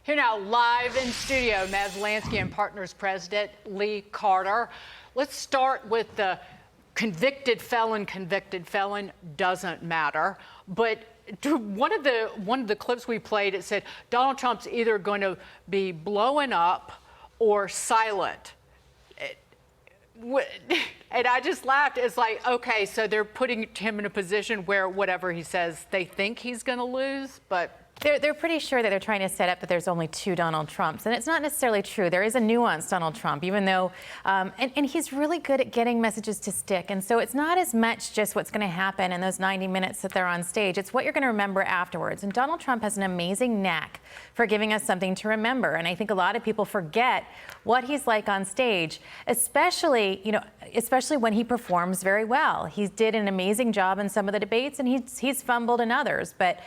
Here now, live in studio, Maslansky Partners President Lee Carter. Let's start with the convicted felon doesn't matter. But one of the clips we played, it said Donald Trump's either going to be blowing up or silent. And I just laughed. It's like, okay, so they're putting him in a position where whatever he says, they think he's going to lose, but they're pretty sure that they're trying to set up that there's only two Donald Trumps. And it's not necessarily true. There is a nuanced Donald Trump, even though, and he's really good at getting messages to stick. And so it's not as much just what's going to happen in those 90 minutes that they're on stage. It's what you're going to remember afterwards. And Donald Trump has an amazing knack for giving us something to remember. And I think a lot of people forget what he's like on stage, especially when he performs very well. He did an amazing job in some of the debates, and he's fumbled in others. But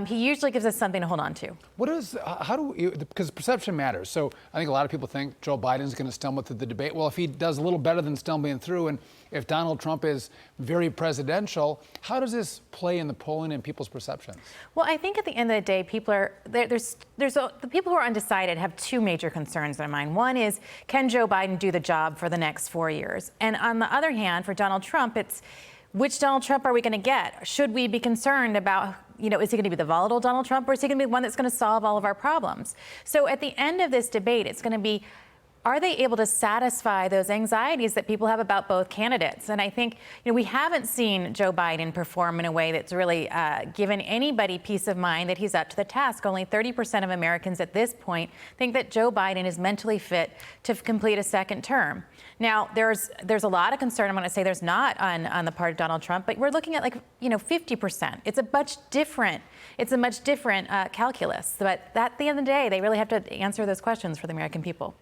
he usually gives us something to hold on to. Because perception matters. So I think a lot of people think Joe Biden's going to stumble through the debate. Well, if he does a little better than stumbling through, and if Donald Trump is very presidential, how does this play in the polling and people's perceptions? Well, I think at the end of the day, the people who are undecided have two major concerns in their mind. One is, can Joe Biden do the job for the next 4 years? And on the other hand, for Donald Trump, it's which Donald Trump are we going to get? Should we be concerned about, is he going to be the volatile Donald Trump, or is he going to be one that's going to solve all of our problems? So at the end of this debate, it's going to be, are they able to satisfy those anxieties that people have about both candidates? And I think, we haven't seen Joe Biden perform in a way that's really given anybody peace of mind that he's up to the task. Only 30% of Americans at this point think that Joe Biden is mentally fit to complete a second term. Now, there's a lot of concern. I'm going to say there's not on the part of Donald Trump, but we're looking at 50%. It's a much different calculus. But at the end of the day, they really have to answer those questions for the American people.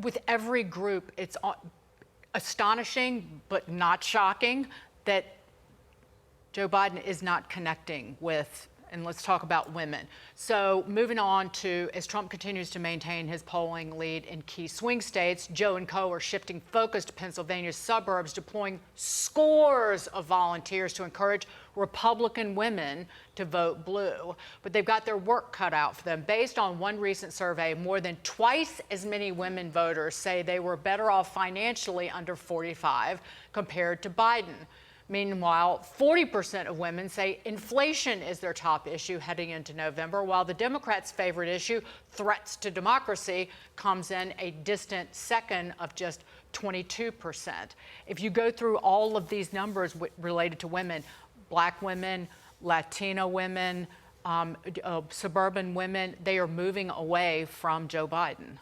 With every group, it's astonishing but not shocking that Joe Biden is not connecting with, and let's talk about women. So moving on to, as Trump continues to maintain his polling lead in key swing states, Joe and co. are shifting focus to Pennsylvania's suburbs, deploying scores of volunteers to encourage Republican women to vote blue. But they've got their work cut out for them. Based on one recent survey, more than twice as many women voters say they were better off financially under 45 compared to Biden. Meanwhile, 40% of women say inflation is their top issue heading into November, while the Democrats' favorite issue, threats to democracy, comes in a distant second of just 22%. If you go through all of these numbers related to women, Black women, Latino women, suburban women, they are moving away from Joe Biden.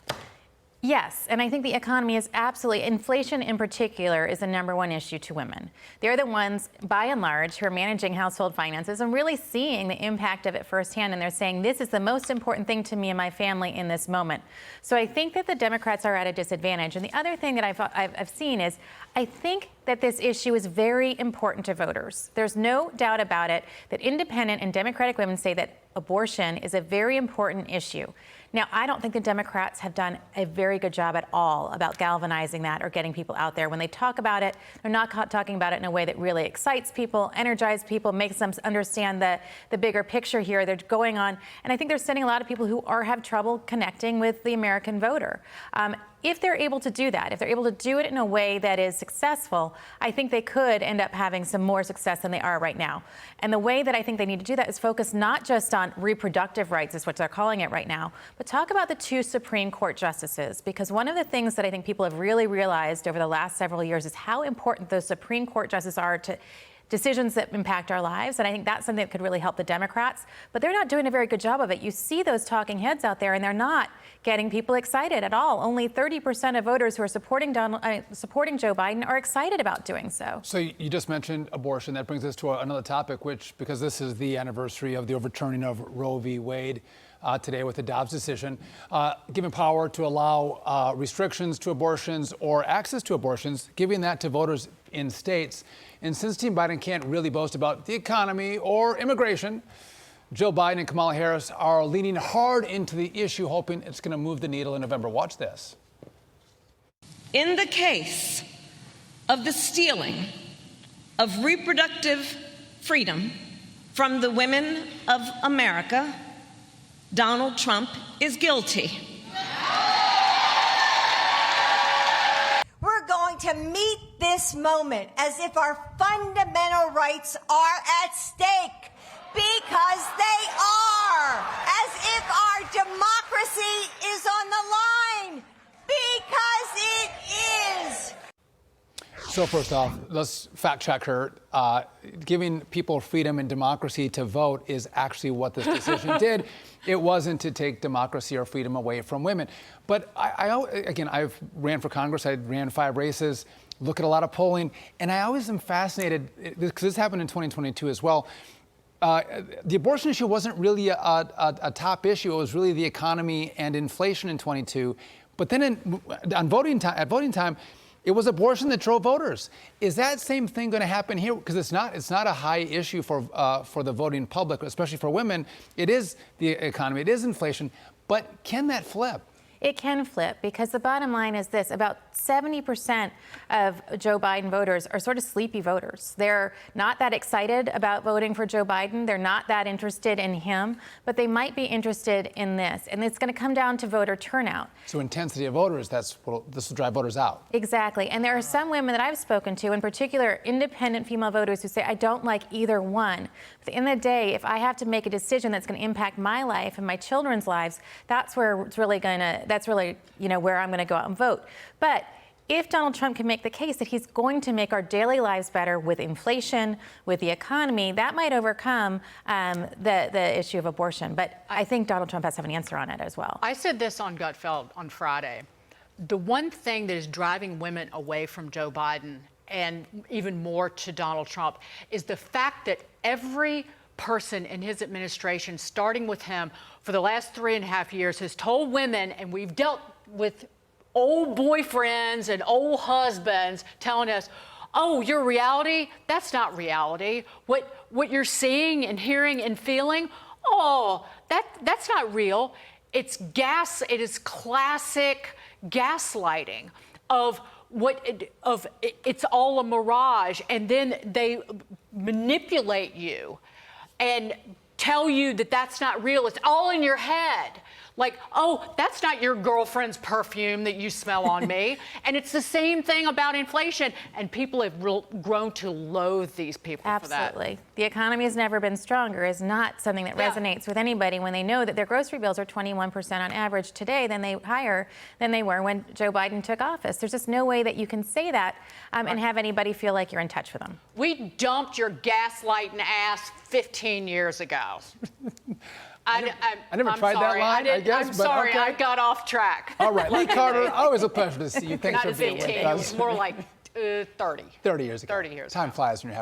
Yes, and I think the economy is absolutely, inflation in particular is the #1 issue to women. They're the ones, by and large, who are managing household finances and really seeing the impact of it firsthand. And they're saying, this is the most important thing to me and my family in this moment. So I think that the Democrats are at a disadvantage. And the other thing that I've seen is, I think that this issue is very important to voters. There's no doubt about it that independent and Democratic women say that abortion is a very important issue. Now, I don't think the Democrats have done a very good job at all about galvanizing that or getting people out there. When they talk about it, they're not talking about it in a way that really excites people, energizes people, makes them understand the bigger picture here. They're going on, and I think they're sending a lot of people who have trouble connecting with the American voter. If they're able to do that, if they're able to do it in a way that is successful, I think they could end up having some more success than they are right now. And the way that I think they need to do that is focus not just on reproductive rights, is what they're calling it right now, but talk about the 2 Supreme Court justices. Because one of the things that I think people have really realized over the last several years is how important those Supreme Court justices are to decisions that impact our lives. And I think that's something that could really help the Democrats. But they're not doing a very good job of it. You see those talking heads out there, and they're not getting people excited at all. Only 30% of voters who are supporting Joe Biden are excited about doing so. So you just mentioned abortion. That brings us to another topic, which, because this is the anniversary of the overturning of Roe v. Wade, today with the Dobbs decision, giving power to allow restrictions to abortions or access to abortions, giving that to voters in states. And since Team Biden can't really boast about the economy or immigration, Joe Biden and Kamala Harris are leaning hard into the issue, hoping it's going to move the needle in November. Watch this. In the case of the stealing of reproductive freedom from the women of America, Donald Trump is guilty. We're going to meet this moment as if our fundamental rights are at stake, because they are, as if our democracy is on the line, because it is. So first off, let's fact check her. Giving people freedom and democracy to vote is actually what this decision did. It wasn't to take democracy or freedom away from women. But I've ran for Congress. I ran 5 races, look at a lot of polling, and I always am fascinated, because this happened in 2022 as well. The abortion issue wasn't really a top issue. It was really the economy and inflation in 22. But then at voting time, it was abortion that drove voters. Is that same thing going to happen here? Because it's not a high issue for the voting public, especially for women. It is the economy, it is inflation. But can that flip? It can flip, because the bottom line is this: about 70% of Joe Biden voters are sort of sleepy voters. They're not that excited about voting for Joe Biden. They're not that interested in him, but they might be interested in this. And it's going to come down to voter turnout. So intensity of voters, this will drive voters out. Exactly. And there are some women that I've spoken to, in particular independent female voters, who say, I don't like either one. At the end of the day, if I have to make a decision that's going to impact my life and my children's lives, that's where it's really going to, where I'm going to go out and vote. But if Donald Trump can make the case that he's going to make our daily lives better with inflation, with the economy, that might overcome the issue of abortion. But I think Donald Trump has to have an answer on it as well. I said this on Gutfeld on Friday. The one thing that is driving women away from Joe Biden, and even more to Donald Trump, is the fact that every person in his administration, starting with him for the last 3.5 years, has told women, and we've dealt with old boyfriends and old husbands telling us, oh, your reality, that's not reality. What you're seeing and hearing and feeling, oh, that's not real. It is classic gaslighting of it's all a mirage, and then they manipulate you and tell you that that's not real. It's all in your head. Like, oh, that's not your girlfriend's perfume that you smell on me. And it's the same thing about inflation. And people have grown to loathe these people for that. Absolutely. The economy has never been stronger is not something that resonates with anybody when they know that their grocery bills are 21% on average today higher than they were when Joe Biden took office. There's just no way that you can say that and have anybody feel like you're in touch with them. We dumped your gaslighting ass 15 years ago. I never tried that line, I guess. I'm sorry, okay. I got off track. All right, Lee Carter, always a pleasure to see you. Thanks Not for being with 15, us. it was more like 30. 30 years ago. 30 years Time ago. flies when you're having